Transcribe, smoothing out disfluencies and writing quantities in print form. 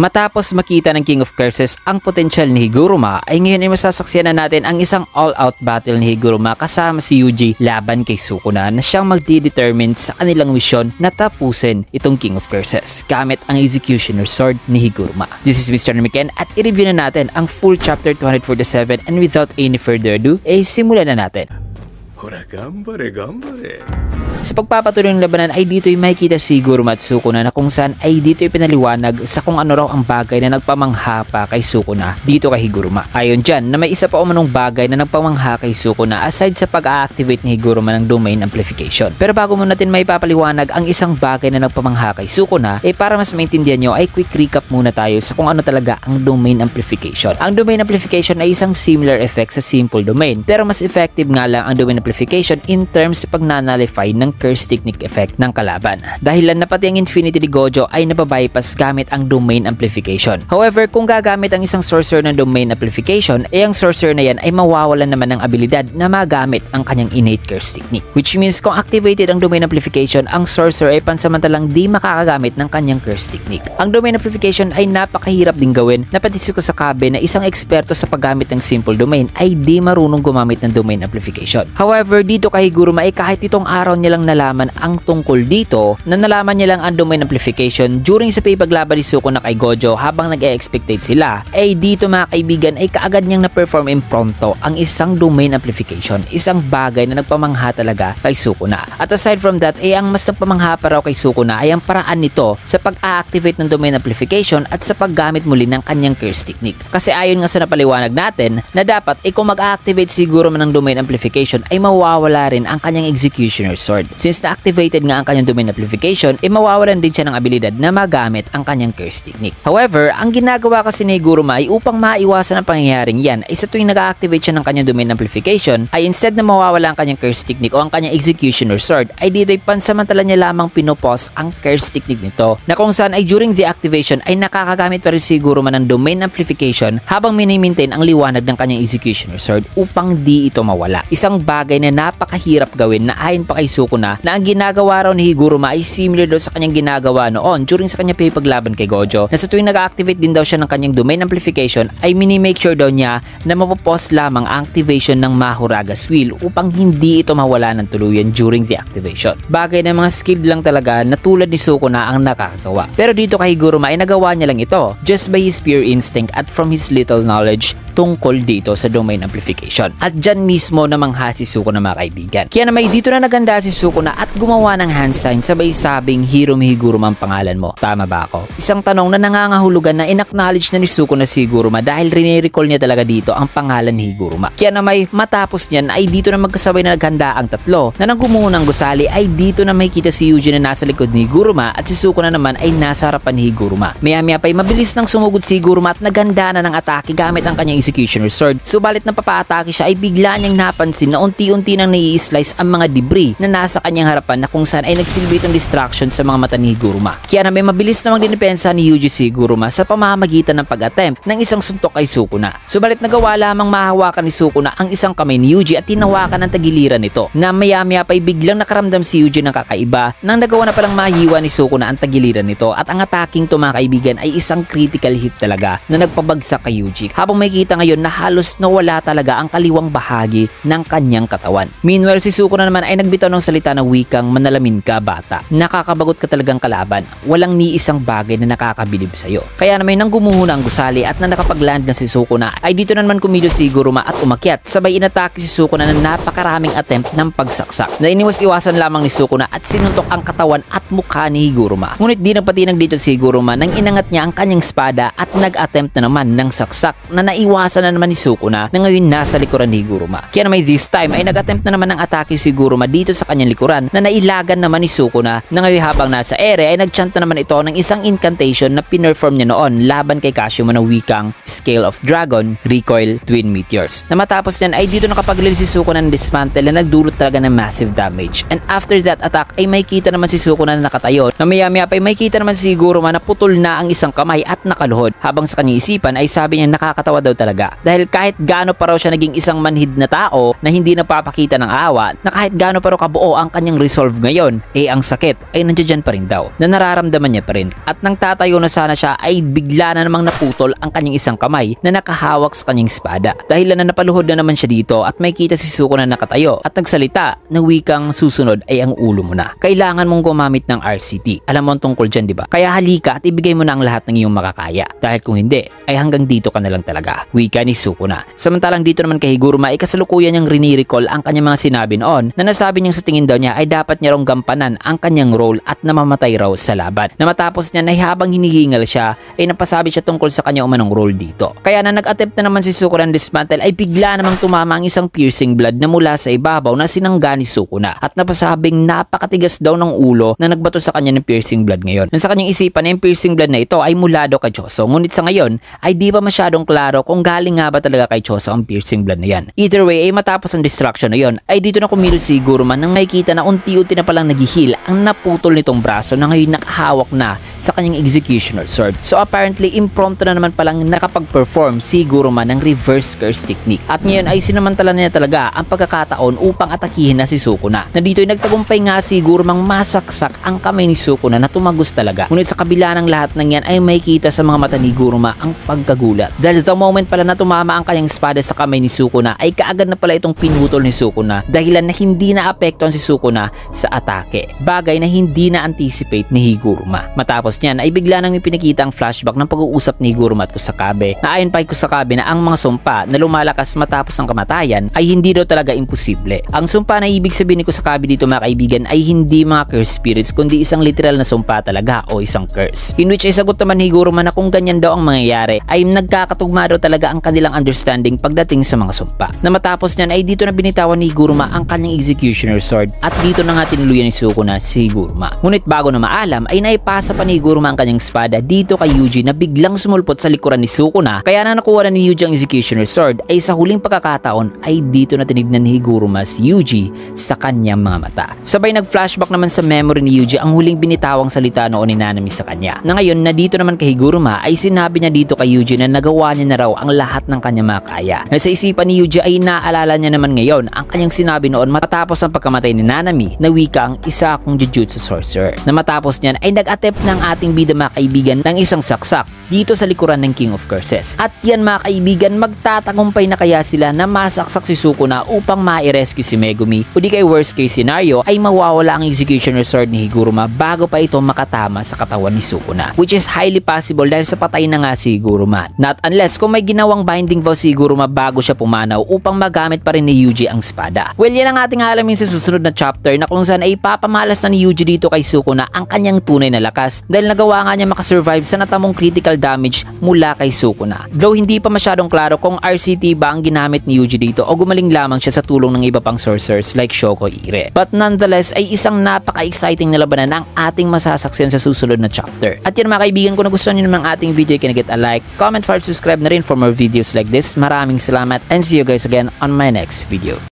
Matapos makita ng King of Curses ang potensyal ni Higuruma, ay ngayon ay masasaksiyan na natin ang isang all-out battle ni Higuruma kasama si Yuji laban kay Sukuna na siyang magdi-determine sa kanilang misyon na tapusin itong King of Curses gamit ang Executioner Sword ni Higuruma. This is Mr. Namiken at i-review na natin ang full chapter 247, and without any further ado, ay simulan na natin. Sa pagpapatuloy ng labanan ay dito ay makikita si Higuruma at Sukuna na kung saan ay dito ay pinaliwanag sa kung ano raw ang bagay na nagpamangha pa kay Sukuna dito kay Higuruma. Ayon dyan na may isa pa umanong bagay na nagpamangha kay Sukuna aside sa pag-a-activate ni Higuruma ng domain amplification. Pero bago mo natin may papaliwanag ang isang bagay na nagpamangha kay Sukuna, para mas maintindihan nyo ay quick recap muna tayo sa kung ano talaga ang domain amplification. Ang domain amplification ay isang similar effect sa simple domain, pero mas effective nga lang ang domain amplification in terms sa pag-nullify ng curse technique effect ng kalaban. Dahilan na pati ang Infinity ni Gojo ay nababypass gamit ang domain amplification. However, kung gagamit ang isang sorcerer ng domain amplification, ang sorcerer na yan ay mawawalan naman ng abilidad na magamit ang kanyang innate curse technique. Which means kung activated ang domain amplification, ang sorcerer ay pansamantalang di makakagamit ng kanyang curse technique. Ang domain amplification ay napakahirap din gawin na pati si Kusakabe na isang eksperto sa paggamit ng simple domain ay di marunong gumamit ng domain amplification. However, dito kay Higuruma ay kahit itong araw nilang nalaman ang tungkol dito, na nalaman niya lang ang domain amplification during sa paglaban ni Sukuna kay Gojo habang nag-e-expectate sila, dito mga kaibigan ay kaagad niyang na-perform impromptu ang isang domain amplification, isang bagay na nagpamangha talaga kay Sukuna. At aside from that, ang mas nagpamangha pa raw kay Sukuna ay ang paraan nito sa pag-a-activate ng domain amplification at sa paggamit muli ng kanyang curse technique. Kasi ayon nga sa napaliwanag natin na dapat kung mag-a-activate siguro man ng domain amplification ay mawawala rin ang kanyang Executioner Sword. Since na-activated nga ang kanyang domain amplification, mawawalan din siya ng abilidad na magamit ang kanyang curse technique. However, ang ginagawa kasi ni Higuruma ay upang maiwasan ang pangyayaring yan ay sa tuwing nag-activate siya ng kanyang domain amplification ay instead na mawawala ang kanyang curse technique o ang kanyang Executioner Sword ay dito ay pansamantala niya lamang pinopause ang curse technique nito, na kung saan ay during the activation ay nakakagamit pa rin si Higuruma ng domain amplification habang mini-maintain ang liwanag ng kanyang Executioner Sword upang di ito mawala. Isang bagay na napakahirap gawin na ayon pa kay Sukuna na ang ginagawa raw ni Higuruma ay similar daw sa kanyang ginagawa noon during sa kanyang paglaban kay Gojo, na sa tuwing nag-activate din daw siya ng kanyang domain amplification ay mini-make sure daw niya na mapopause lamang ang activation ng Mahuraga's Will upang hindi ito mawala ng tuluyan during the activation. Bagay na mga skilled lang talaga na tulad ni Sukuna ang nakakagawa. Pero dito kay Higuruma ay nagawa niya lang ito just by his pure instinct at from his little knowledge tungkol dito sa domain amplification. At dyan mismo namangha si Sukuna mga kaibigan. Kaya naman dito na naganda si Sukuna at gumawa ng hand sign sabay sabing Hiromi Higuruma ang pangalan mo. Tama ba ako? Isang tanong na nangangahulugan na in-acknowledge na ni Sukuna si Higuruma dahil rini-recall niya talaga dito ang pangalan ni Higuruma. Kaya naman matapos niyan ay dito na magkasabay na naghanda ang tatlo, na nang gumunang gusali ay dito na makikita si Yuji na nasa likod ni Higuruma at si Sukuna naman ay nasa harapan ni Higuruma. Maya-maya pa ay mabilis nang sumugod si Higuruma at naganda na ng atake gamit ang kanyang Executioner Sword. Subalit na papa-atake siya ay bigla niyang napansin na unti-unti nang nai-slice ang mga debris na nasa kanyang harapan, na kung saan ay nagsilbi itong distraction sa mga mata ni Higuruma. Kaya naman mabilis namang dinipensa ni Yuji si Higuruma sa pamamagitan ng pag-attempt ng isang suntok kay Sukuna. Subalit nagawa lamang mahawakan ni Sukuna ang isang kamay ni Yuji at tinawakan ng tagiliran nito, na maya-maya pa ay biglang nakaramdam si Yuji ng kakaiba nang nagawa na palang mahiwa ni Sukuna ang tagiliran nito, at ang attacking to mga kaibigan ay isang critical hit talaga na nagpabagsak kay Yuji, habang makikita ngayon na halos nawala talaga ang kaliwang bahagi ng kanyang katawan. Meanwhile, si Sukuna naman ay nagbitaw ng salita na wikang manalamin ka bata, nakakabagot ka talagang kalaban, walang ni isang bagay na nakakabilib sa'yo. Kaya naman nang gumuhuna ang gusali at na nakapagland na si Sukuna ay dito na naman kumilos si Higuruma at umakyat, sabay inatake si Sukuna ng napakaraming attempt ng pagsaksak, na iniwas-iwasan lamang ni Sukuna at sinuntok ang katawan at mukha ni Higuruma. Ngunit di nagpatinag dito si Higuruma nang inangat niya ang kanyang espada at nag-attempt na naman ng saksak, na naiwasan na naman ni Sukuna na ngayon nasa likuran ni Higuruma. Kaya naman this time ay nag-attempt na naman ng atake si Higuruma dito sa kanyang likuran, na nailagan naman ni Sukuna, na ngayon habang nasa ere ay nagchant na naman ito ng isang incantation na pinerform niya noon laban kay Kashimo na wikang Scale of Dragon, Recoil, Twin Meteors. Na matapos niyan ay dito nakapaglil si Sukuna ng dismantle na nagdulot talaga ng massive damage. And after that attack ay may kita naman si Sukuna na nakatayo, na maya-maya pa ay may kita naman si Higuruma na putol na ang isang kamay at nakaluhod, habang sa kanyang isipan ay sabi niya nakakatawa daw talaga talaga. Dahil kahit gaano pa raw siya naging isang manhid na tao na hindi napapakita ng awa, na kahit gaano pa raw kabuo ang kanyang resolve ngayon, ang sakit ay nandiyan pa rin daw, na nararamdaman niya pa rin. At nang tatayo na sana siya ay bigla na namang naputol ang kanyang isang kamay na nakahawak sa kanyang espada. Dahil na napaluhod na naman siya dito at may kita si Sukuna na nakatayo at nagsalita na wikang susunod ay ang ulo mo na. Kailangan mong gumamit ng RCT. Alam mo ang tungkol dyan, di ba? Kaya halika at ibigay mo na ang lahat ng iyong makakaya. Dahil kung hindi, ay hanggang dito ka na lang talaga. Wika ni Sukuna. Samantalang dito naman kay Higuruma ay kasalukuyan niyang rini-recall ang kanyang mga sinabi noon na nasabi niyang sa tingin daw niya ay dapat niya raw gampanan ang kanyang role at namamatay raw sa laban. Na matapos niya na habang hinihingal siya ay napasabi siya tungkol sa kanyang umanong role dito. Kaya na nag-attempt na naman si Sukuna ng dismantle ay bigla namang tumama ang isang piercing blood na mula sa ibabaw na sinangga ni Sukuna at napasabing napakatigas daw ng ulo na nagbato sa kanya ng piercing blood ngayon. Nasa kanyang isipan na yung piercing blood na ito ay mula daw kay Choso, ngunit sa ngayon ay di pa masyadong klaro kung galing nga ba talaga kay Choso ang piercing blood na yan. Either way ay matapos ang distraction na yon ay dito na kumilos si Higuruma nang makikita na unti-unti na palang naghihil ang naputol nitong braso na ngayon nakahawak na sa kanyang executioner sword. So apparently impromptu na naman palang nakapag-perform si Higuruma ng reverse curse technique. At ngayon ay sinamantala niya talaga ang pagkakataon upang atakihin na si Sukuna. Na dito ay nagtagumpay nga si Higurumang masaksak ang kamay ni Sukuna na tumagos talaga. Ngunit sa kabila ng lahat ng yan ay makikita sa mga mata ni Higuruma ang pagkagulat. Dahil the moment pala na tumama ang kanyang espada sa kamay ni Sukuna ay kaagad na pala itong pinutol ni Sukuna dahilan na hindi na-apektuhan si Sukuna sa atake. Bagay na hindi na-anticipate ni Higuruma. Matapos niyan ay bigla nang ipinakita ang flashback ng pag-uusap ni Higuruma at Kusakabe na ayon pa kay Kusakabe na ang mga sumpa na lumalakas matapos ang kamatayan ay hindi daw talaga imposible. Ang sumpa na ibig sabihin ni Kusakabe dito mga kaibigan ay hindi mga curse spirits kundi isang literal na sumpa talaga o isang curse. In which ay sagot naman ni Higuruma na kung ganyan daw ang mangyayari ay nagkakatugma daw talaga ang kanilang understanding pagdating sa mga sumpa. Na matapos niyan ay dito na binitawan ni Higuruma ang kanyang executioner sword at dito na nga tinuluyan ni Sukuna si Higuruma. Ngunit bago na maalam ay naipasa pa ni Higuruma ang kanyang espada dito kay Yuji na biglang sumulpot sa likuran ni Sukuna. Kaya na nakuha na ni Yuji ang executioner sword ay sa huling pagkakataon ay dito na tinignan ni Higuruma si Yuji sa kanyang mga mata. Sabay nag-flashback naman sa memory ni Yuji ang huling binitawang salita noon ni Nanami sa kanya. Na ngayon na dito naman kay Higuruma ay sinabi niya dito kay Yuji na nagawa niya na raw ang lahat ng kanyang makaya. Na sa isipan ni Yuji ay naalala niya naman ngayon ang kanyang sinabi noon matapos ang pagkamatay ni Nanami na wika ang isa akong Jujutsu sorcerer. Na matapos niyan ay nag-attempt ng ating bida mga kaibigan ng isang saksak dito sa likuran ng King of Curses. At yan mga kaibigan, magtatagumpay na kaya sila na masaksak si Sukuna upang ma-rescue si Megumi o di kay worst case scenario ay mawawala ang executioner sword ni Higuruma bago pa ito makatama sa katawan ni Sukuna, which is highly possible dahil sa patay na nga si Higuruma. Not unless kung may ginawang binding vow si Higuruma bago siya pumanaw upang magamit pa rin ni Yuji ang espada. Well, yan ang ating alamin sa susunod na chapter na kung saan ay papamalas na ni Yuji dito kay Sukuna ang kanyang tunay na lakas dahil nagawa nga niya makasurvive sa natamong critical damage mula kay Sukuna. Though hindi pa masyadong klaro kung RCT ba ang ginamit ni Yuji dito o gumaling lamang siya sa tulong ng iba pang sorcerers like Shoko Ire. But nonetheless ay isang napaka-exciting na labanan ang ating masasaksihan sa susunod na chapter. At yan mga kaibigan, kung nagustuhan nyo naman ang ating video, can get a like, comment, subscribe na rin for more videos like this. Maraming salamat and see you guys again on my next video.